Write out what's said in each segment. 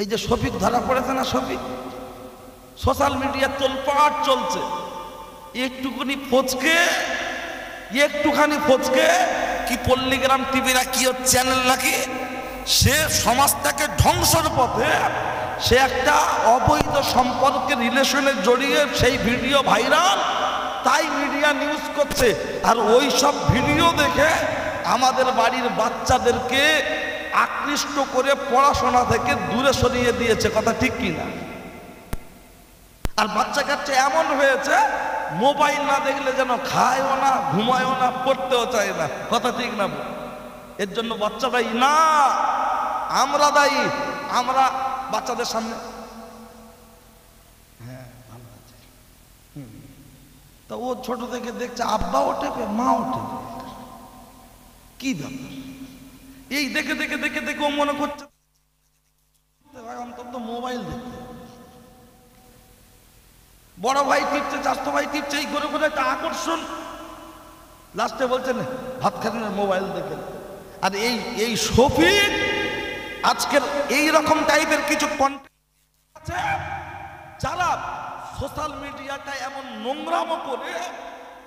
এই যে শফিক ধরা পড়েছে না, শফিক সোশ্যাল মিডিয়া তোলপাড় চলছে, একটুখানি ফচকে কি পল্লীগ্রাম টিভি না কি চ্যানেল নাকি, সে সমাজটাকে ধ্বংসের পথে, সে একটা অবৈধ সম্পর্কের রিলেশনে জড়িয়ে সেই ভিডিও ভাইরাল, তাই মিডিয়া নিউজ করছে। আর ওই সব ভিডিও দেখে আমাদের বাড়ির বাচ্চাদেরকে আকৃষ্ট করে পড়াশোনা থেকে দূরে সরিয়ে দিয়েছে, কথা ঠিক কিনা? আর বাচ্চা কাচ্চা এমন হয়েছে, মোবাইল না দেখলে যেন খায়ও না, ঘুমায়ও না, পড়তেও চায় না, কথা ঠিক না? এর জন্য বাচ্চা দায়ী না, আমরা দায়ী। আমরা বাচ্চাদের সামনে, হ্যাঁ ভালো আছে, তা ও ছোট থেকে দেখছে আব্বাও টেপে মাও টেপে, কি ব্যাপার? এই দেখে দেখে দেখে দেখে ও মনে করছে অন্তত মোবাইল দেখতে। বড় ভাই টিপছে, চাচতো ভাই টিপছে, এই করে করে একটা আকর্ষণ, লাস্টে বলছেন ভাত খান মোবাইল দেখে। আর এই শফিক আজকের এই রকম টাইপের কিছু কন্টেন্ট আছে যারা সোশ্যাল মিডিয়াটা এমন নোংরামো করে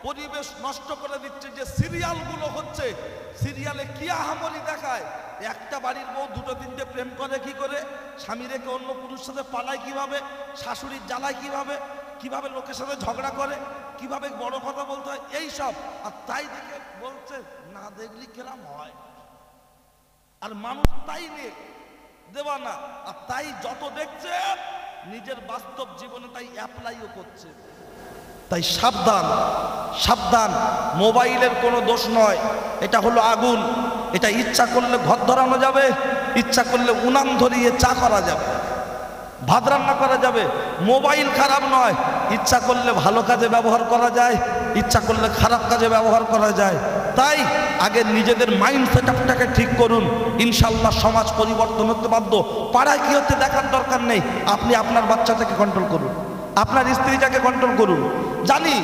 পরিবেশ নষ্ট করে দিচ্ছে। যে সিরিয়ালগুলো হচ্ছে, সিরিয়ালে কি আহামরি দেখায়, একটা বাড়ির বউ দুটো তিনটে প্রেম করে কি করে, স্বামী রেখে অন্য পুরুষ সাথে পালায় কিভাবে, শাশুড়ির জ্বালায় কিভাবে, কিভাবে লোকের সাথে ঝগড়া করে, কিভাবে বড় কথা বলতে হয়, এই সব। আর তাই দেখে বলছে না দেখলি কেরাম হয়, আর মানুষ তাই নিয়ে দেওয়া না। আর তাই যত দেখছে নিজের বাস্তব জীবনে তাই অ্যাপ্লাইও করছে। তাই সাবধান, সাবধান। মোবাইলের কোনো দোষ নয়, এটা হলো আগুন, এটা ইচ্ছা করলে ঘর ধরানো যাবে, ইচ্ছা করলে উনান ধরিয়ে চা করা যাবে, ভাত রান্না করা যাবে। মোবাইল খারাপ নয়, ইচ্ছা করলে ভালো কাজে ব্যবহার করা যায়, ইচ্ছা করলে খারাপ কাজে ব্যবহার করা যায়। তাই আগে নিজেদের মাইন্ড সেটআপটাকে ঠিক করুন, ইনশাল্লাহ সমাজ পরিবর্তন হতে বাধ্য। পাড়ায় কি হচ্ছে দেখার দরকার নেই, আপনি আপনার বাচ্চাটাকে কন্ট্রোল করুন, আপনার স্ত্রীটাকে কন্ট্রোল করুন। জানি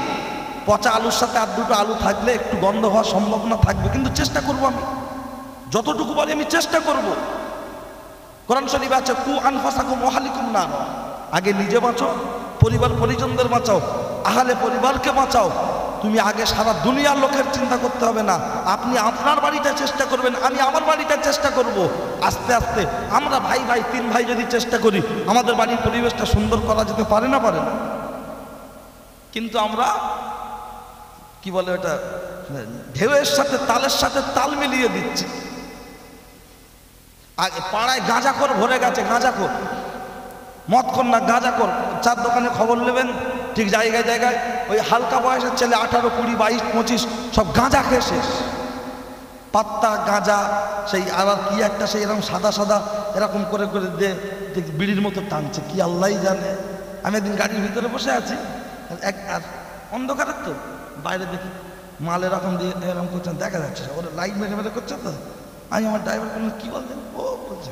পচা আলুর সাথে আর দুটো আলু থাকলে একটু গন্ধ হওয়ার সম্ভাবনা থাকবে, কিন্তু চেষ্টা করব, আমি যতটুকু পারি আমি চেষ্টা করব। কোরআন শরীফে আছে কু আনফাসাকুম ওয়া আহলিকুম নার, আগে নিজে বাঁচো, পরিবার পরিজনদের বাঁচাও, আহলে পরিবারকে বাঁচাও। তুমি আগে সারা দুনিয়ার লোকের চিন্তা করতে হবে না, আপনি আপনার বাড়িটা চেষ্টা করবেন, আমি আমার বাড়িটা চেষ্টা করব। আস্তে আস্তে আমরা ভাই ভাই তিন ভাই যদি চেষ্টা করি, আমাদের বাড়ির পরিবেশটা সুন্দর করা যেতে পারে না, পারে না? কিন্তু আমরা কি বলে এটা, ঢেউয়ের সাথে তালের সাথে তাল মিলিয়ে দিচ্ছি। আগে পাড়ায় গাঁজাখোর ভরে গেছে, গাঁজাখোর, মদখোর না গাঁজাখোর। চার দোকানে খবর নেবেন, ঠিক জায়গায় জায়গায় ওই হালকা বয়সের ছেলে 18, 20, 22, 25 সব গাঁজা খেয়ে শেষ। পাত্তা গাঁজা, সেই আবার কি একটা সেই এরকম সাদা সাদা এরকম করে করে দিয়ে বিড়ির মতো টানছে, কি আল্লাহই জানে। আমি একদিন গাড়ির ভিতরে বসে আছি, আর অন্ধকারের তো বাইরে দেখি মাল এরকম দিয়ে এরকম করছেন, দেখা যাচ্ছে ওরা লাইট মেরে মেরে করছে। তো আমি আমার ড্রাইভার বললাম কি বলছেন, ও বলছে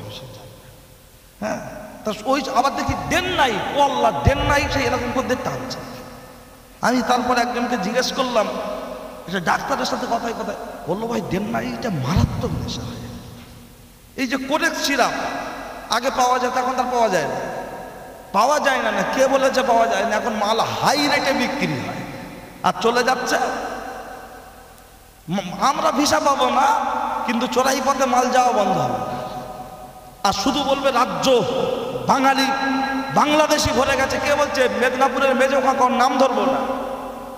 হ্যাঁ, তা ওই আবার দেখি ডেন নাই, ও আল্লাহ ডেন নাই, সেই এরকম করে টানছে। আমি তারপর একজনকে জিজ্ঞেস করলাম, এটা ডাক্তারের সাথে কথায় কথায় বললো ভাই ডেন নাই এটা মারাত্মক নেশা হয়ে গেছে। এই যে কোরেক্স সিরাপ আগে পাওয়া যেত, এখন তার পাওয়া যায় না, পাওয়া যায় না। না কে বলেছে পাওয়া যায় না, এখন মাল হাই রেটে বিক্রি হয় আর চলে যাচ্ছে। আমরা ভিসা পাবো না, কিন্তু চোরাই পথে মাল যাওয়া বন্ধ হবে। আর শুধু বলবে রাজ্য বাঙালি বাংলাদেশি ভরে গেছে। কে বলছে? মেদিনীপুরের মেজো কাকার নাম ধরবো না।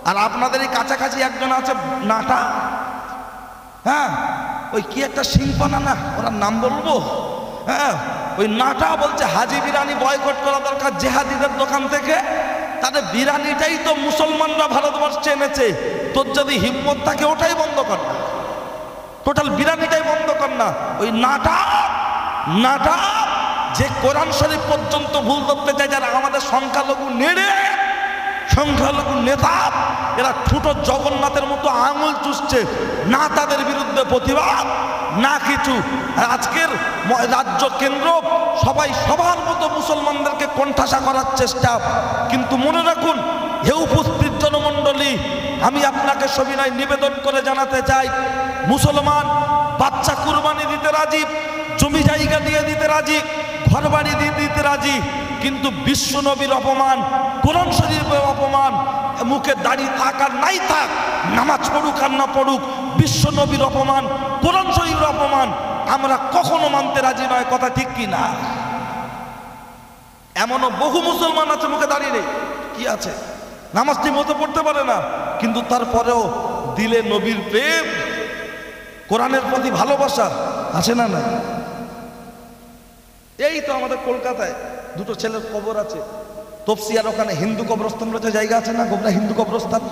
আর আপনাদের এই কাছাকাছি একজন আছে নাটা, হ্যাঁ ওই কি একটা সিংপানা না, ওরা নাম বলবো, হ্যাঁ ওই নাটা বলছে হাজি বিরিয়ানি বয়কট করা দরকার জেহাদিদের দোকান থেকে। তাদের বিরিয়ানিটাই তো মুসলমানরা ভারতবর্ষে এনেছে, তোর যদি হিম্মত থাকে ওটাই বন্ধ কর না, টোটাল বিরিয়ানিটাই বন্ধ কর না। ওই নাটা যে কোরআন শরীফ পর্যন্ত ভুল ধরতে চায়, যারা আমাদের সংখ্যালঘু নেড়ে সংখ্যালঘু নেতা, এরা ছোট জগন্নাথের মতো আঙুল চুষছে, না তাদের বিরুদ্ধে প্রতিবাদ না কিছু। আজকের রাজ্য কেন্দ্র সবাই সবার মতো মুসলমানদেরকে কোণঠাসা করার চেষ্টা। কিন্তু মনে রাখুন হে উপস্থিত জনমণ্ডলী, আমি আপনাকে সবিনয় নিবেদন করে জানাতে চাই, মুসলমান বাচ্চা কুরবানি দিতে রাজি, জমি জায়গা দিয়ে দিতে রাজি, ঘরবাড়ি দিয়ে দিতে রাজি, কিন্তু বিশ্ব নবীর অপমান, কোরআন শরীফের অপমান, মুখে দাড়ি থাক আর নাই থাক, নামাজ পড়ুক আর না পড়ুক, বিশ্ব নবীর অপমান, কোরআন শরীফের অপমান আমরা কখনো মানতে রাজি নয়। কথা ঠিক কি না? এমনও বহু মুসলমান আছে মুখে দাঁড়িয়ে নেই, কি আছে, নামাজ ঠিক মতো পড়তে পারে না, কিন্তু তারপরেও দিলে নবীর প্রেম, কোরআনের প্রতি ভালোবাসা আছে না? না। এই তো আমাদের কলকাতায় দুটো ছেলের কবর আছে, তফসিয়ার ওখানে হিন্দু কবরস্থান রয়েছে, জায়গা আছে না গোবরা হিন্দু কবরস্থান,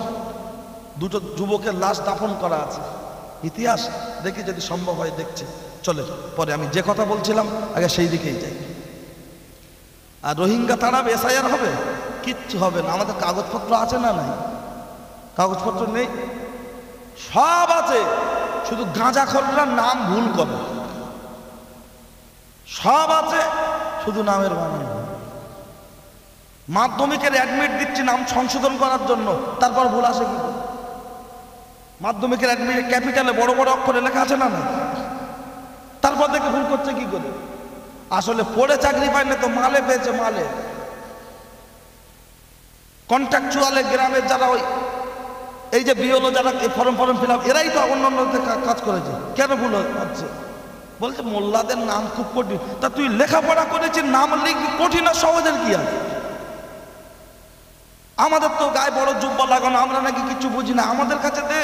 দুটো যুবকের লাশ দাফন করা আছে। ইতিহাস দেখি যদি সম্ভব হয় দেখছি, চলে পরে আমি যে কথা বলছিলাম আগে সেই দিকেই যাই। আর রোহিঙ্গা তাড়াবে, এসআইআর হবে, কিচ্ছু হবে না। আমাদের কাগজপত্র আছে না? নাই, কাগজপত্র নেই, সব আছে, শুধু গাঁজাখোররা নাম ভুল করে। সব আছে, শুধু নামের বানানো। মাধ্যমিকের অ্যাডমিট দিচ্ছি নাম সংশোধন করার জন্য, তারপর ভুল আসে কি করে? মাধ্যমিকের অ্যাডমিট ক্যাপিটালে বড় বড় অক্ষরে লেখা আছে না? না, তারপর দেখে ভুল করছে কি করে? আসলে পড়ে চাকরি পায় না তো মালে পেয়েছে, মালে। কন্ট্রাকচুয়ালে গ্রামের যারা ওই এই যে বিওলো যারা ফর্ম ফিল আপ, এরাই তো অন্যান্য কাজ করেছে, কেন ভুল হচ্ছে? বলছে মোল্লাদের নাম খুব কঠিন। তা তুই লেখাপড়া করেছিস, নাম লিখবি, কঠিন আর সহজের কি আছে? আমাদের তো গায়ে বড় জুব্বা লাগানো, আমরা নাকি কিছু বুঝি না। আমাদের কাছে দে,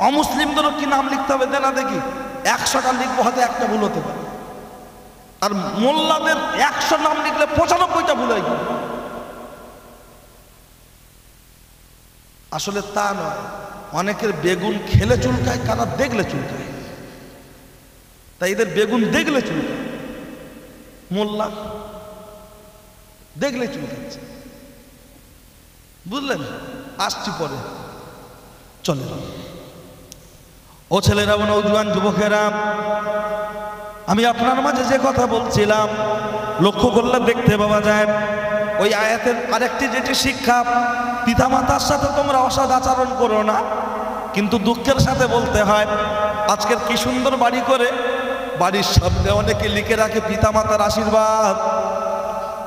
অমুসলিমদেরও কি নাম লিখতে হবে দে না দেখি, 100টা লিখবো, হয়তো একটা ভুল হতে পারে। আর মোল্লাদের 100 নাম লিখলে 95টা ভুল হয়ে গেল। আসলে তা নয়, অনেকের বেগুন খেলে চুলকায়, কারা দেখলে চুলকায়, তাই এদের বেগুন দেখলে চুলকায়, মোল্লা দেখলে চুলকাচ্ছে, বুঝলেন? আসছি পরে, চলে। ও ছেলেরা, নওজোয়ান যুবকেরা, আমি আপনার মাঝে যে কথা বলছিলাম লক্ষ্য করলে দেখতে পাওয়া যায় ওই আয়াতের আরেকটি যেটি শিক্ষা, পিতামাতার সাথে তোমরা অসৎ আচরণ করো না। কিন্তু দুঃখের সাথে বলতে হয়, আজকের কি সুন্দর বাড়ি করে বাড়ির সামনে অনেকে লিখে রাখে পিতামাতার আশীর্বাদ।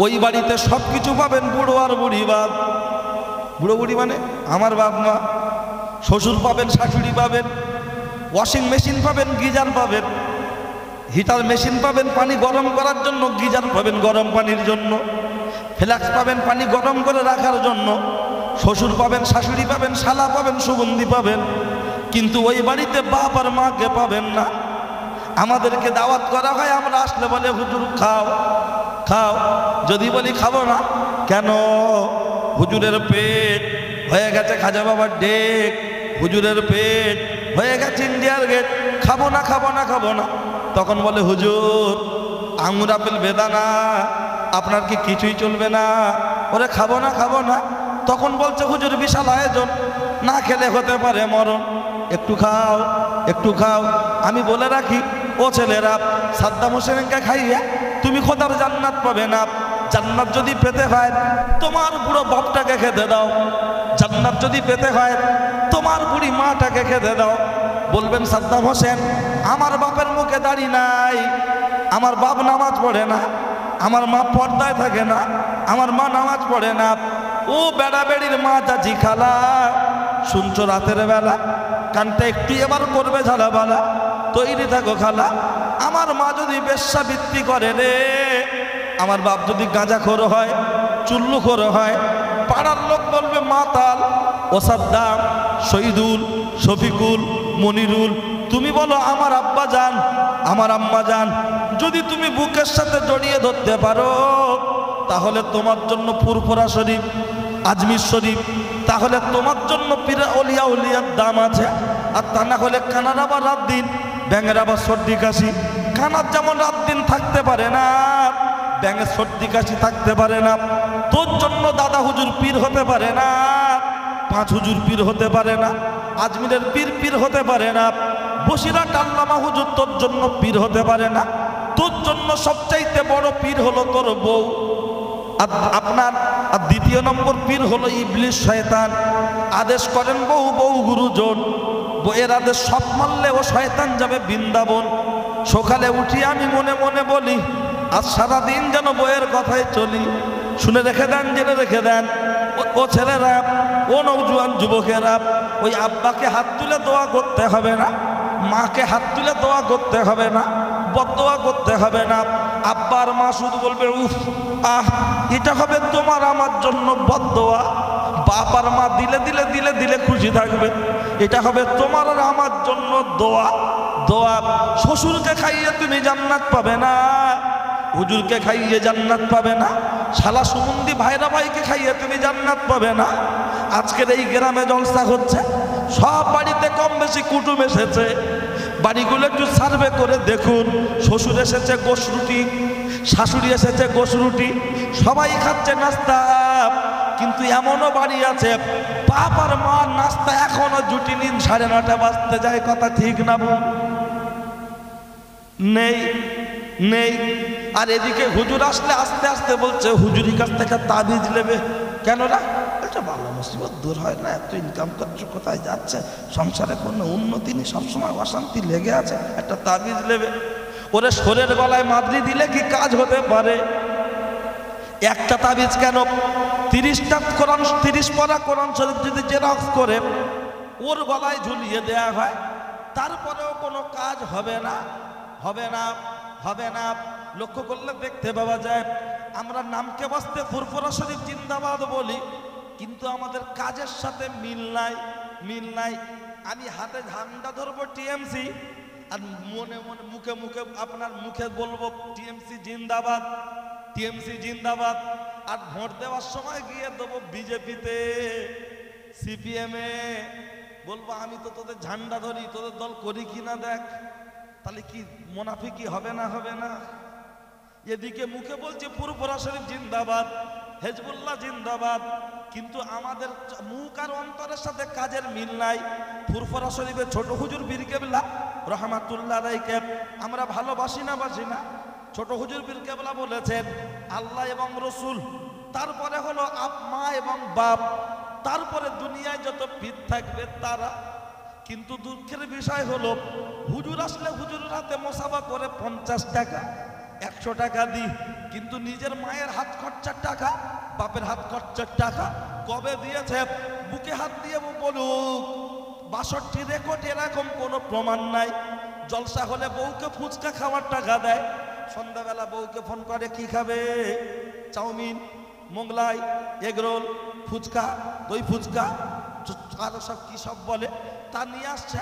ওই বাড়িতে সব কিছু পাবেন, বুড়ো আর বুড়ি বাদ। বুড়ো বুড়ি মানে আমার বাপ মা, শ্বশুর পাবেন, শাশুড়ি পাবেন, ওয়াশিং মেশিন পাবেন, গিজার পাবেন, হিটার মেশিন পাবেন পানি গরম করার জন্য, গিজার পাবেন গরম পানির জন্য, ফ্লাক্স পাবেন পানি গরম করে রাখার জন্য, শ্বশুর পাবেন, শাশুড়ি পাবেন, শালা পাবেন, সুগন্ধি পাবেন। কিন্তু ওই বাড়িতে বাপ আর মাকে পাবেন না। আমাদেরকে দাওয়াত করা হয়, আমরা আসলে বলে হুজুর খাও খাও, যদি বলি খাবো না, কেন? হুজুরের পেট হয়ে গেছে খাজা বাবার ডেক, হুজুরের পেট হয়ে গেছে ইন্ডিয়ার গেট, খাবো না খাবো না খাবো না। তখন বলে হুজুর আঙুর আপেল বেদানা, আপনার কি কিছুই চলবে না? ওরে খাবো না খাবো না। তখন বলছে হুজুর বিশাল আয়োজন, না খেলে হতে পারে মরণ, একটু খাও একটু খাও। আমি বলে রাখি, ও ছেলেরা, সাদ্দাম হোসেনকে খাইয়ে তুমি খোদার জান্নাত পাবে না। জান্নাত যদি পেতে হয় তোমার বুড়ো বাপটাকে খেতে দাও, জান্নাত যদি পেতে হয় তোমার বুড়ি মাটাকে খেতে দাও। বলবেন সাদ্দাম হোসেন আমার বাপের মুখে দাড়ি নাই, আমার বাপ নামাজ পড়ে না, আমার মা পর্দায় থাকে না, আমার মা নামাজ পড়ে না। ও বেড়া বেড়ির মা, চাচি, খালা, শুনছো রাতের বেলা, কানটা একটু এবার করবে ঝালাবালা, তৈরি থাকো খালা। আমার মা যদি বেশ্যাবৃত্তি করে রে, আমার বাপ যদি গাঁজাখোর হয়, চুল্লুখোর হয়, পাড়ার লোক বলবে মাতাল। ও সাদ্দাম, শহীদুল, শফিকুল, মনিরুল, তুমি বলো আমার আব্বা যান, আমার আম্মা যান, যদি তুমি বুকের সাথে জড়িয়ে ধরতে পারো তাহলে তোমার জন্য ফুরফুরা শরীফ, আজমির শরীফ, তাহলে তোমার জন্য পীর অলিয়া উলিয়ার দাম আছে। আর তা না হলে কানার আবার রাত দিন, ব্যাঙের আবার সর্দি কাশি। কানার যেমন রাত দিন থাকতে পারে না, ব্যাঙের সর্দি কাশি থাকতে পারে না। তোর জন্য দাদা হুজুর পীর হতে পারে না, 5 হুজুর পীর হতে পারে না, আজমিরের পীর পীর হতে পারে না, বসিরহাট আল্লামা হুজুর তোর জন্য পীর হতে পারে না। তোর জন্য সবচাইতে বড় পীর হলো তোর বউ, আপনার। আর দ্বিতীয় নম্বর পীর হলো ইবলিস, শয়তান। আদেশ করেন বউ বউ গুরুজন, বউয়ের আদেশ সব মানলে ও শয়তান যাবে বৃন্দাবন। সকালে উঠি আমি মনে মনে বলি, আজ সারাদিন যেন বইয়ের কথায় চলি। শুনে রেখে দেন, জেনে রেখে দেন ও ছেলেরা, ও নওজোয়ান যুবকেরা, ওই আব্বাকে হাত তুলে দোয়া করতে হবে না, মাকে হাত তুলে দোয়া করতে হবে না, বদদোয়া করতে হবে না। আব্বার মা শুধু বলবে উফ আহ, এটা হবে তোমার আমার জন্য বদদোয়া। বাপ আর মা দিলে দিলে দিলে দিলে খুশি থাকবে, এটা হবে তোমার আর আমার জন্য দোয়া। দোয়া। শ্বশুরকে খাইয়ে তুমি জান্নাত পাবে না, হুজুরকে খাইয়ে জান্নাত পাবে না, শালা সুমন্দি ভাইরা ভাইকে খাইয়ে তুমি জান্নাত পাবে না। আজকের এই গ্রামে জলসা হচ্ছে, সব বাড়িতে কম বেশি কুটুম এসেছে। বাড়িগুলো একটু সার্ভে করে দেখুন, শ্বশুর এসেছে গোশ রুটি, শাশুড়ি এসেছে গোশ রুটি, সবাই খাচ্ছে নাস্তা। কিন্তু এমনও বাড়ি আছে বাপ আর মা নাস্তা এখনো জুটিনি, 9:30 বাজতে যায়, কথা ঠিক না বোন? নেই নেই। আর এদিকে হুজুর আসলে আস্তে আস্তে বলছে হুজুরি কাছ থেকে তাবিজ নেবে। কেন না? এটা ভালো মুসিবত দূর হয় না, এত ইনকাম করছো, কোথায় যাচ্ছে, সংসারে কোনো উন্নতি নেই, সবসময় অশান্তি লেগে আছে, একটা তাবিজ নেবে। ওরে শোরের গলায় মাদরি দিলে কি কাজ হতে পারে? একটা তাবিজ কেন 30টা কোরআন, 30 পারা কোরআন শরীফ যদি জেরক্স করে ওর গলায় ঝুলিয়ে দেয়া হয়, তারপরেও কোনো কাজ হবে না, হবে না, হবে না। লক্ষ্য করলে দেখতে পাওয়া যায় আমরা নামকে বাঁচতে ফুরফুরা শরীফ জিন্দাবাদ বলি, কিন্তু আমাদের কাজের সাথে মিল নাই, মিল নাই। আমি হাতে ঝান্ডা ধরবো টিএমসি, আর মনে মনে মুখে মুখে আপনার মুখে বলবো টিএমসি জিন্দাবাদ, টিএমসি জিন্দাবাদ, আর ভোট দেওয়ার সময় গিয়ে দেবো বিজেপিতে, সিপিএমে। বলবো আমি তো তোদের ঝান্ডা ধরি, তোদের দল করি কিনা দেখ। তাহলে কি মুনাফিকি হবে না? হবে না? এদিকে মুখে বলছে ফুরফুরা শরীফ জিন্দাবাদ, হেজবুল্লাহ জিন্দাবাদ, কিন্তু আমাদের মুখ আর অন্তরের সাথে কাজের মিল নাই। ফুরফুরা শরীফের ছোট হুজুর বীর কেবলা রহমাতুল্লাহ আলাইহি আমরা ভালোবাসি না বাসি না? ছোট হুজুর বীর কেবলা বলেছেন আল্লাহ এবং রসুল, তারপরে হলো মা এবং বাপ, তারপরে দুনিয়ায় যত পীর থাকবে তারা। কিন্তু দুঃখের বিষয় হলো হুজুর আসলে হুজুরের হাতে মোসাফা করে 50 টাকা 100 টাকা দিই, কিন্তু নিজের মায়ের হাত খরচার টাকা, বাপের হাত খরচার টাকা কবে দিয়েছে? বুকে হাত দিয়ে বলুক 62 রেকর্ড এরকম কোনো প্রমাণ নাই। জলসা হলে বউকে ফুচকা খাওয়ার টাকা দেয়, সন্ধ্যাবেলা বউকে ফোন করে কি খাবে? চাউমিন, মোগলাই, এগরোল, ফুচকা, দই ফুচকা, আরো সব কি সব বলে, তা নিয়ে আসছে।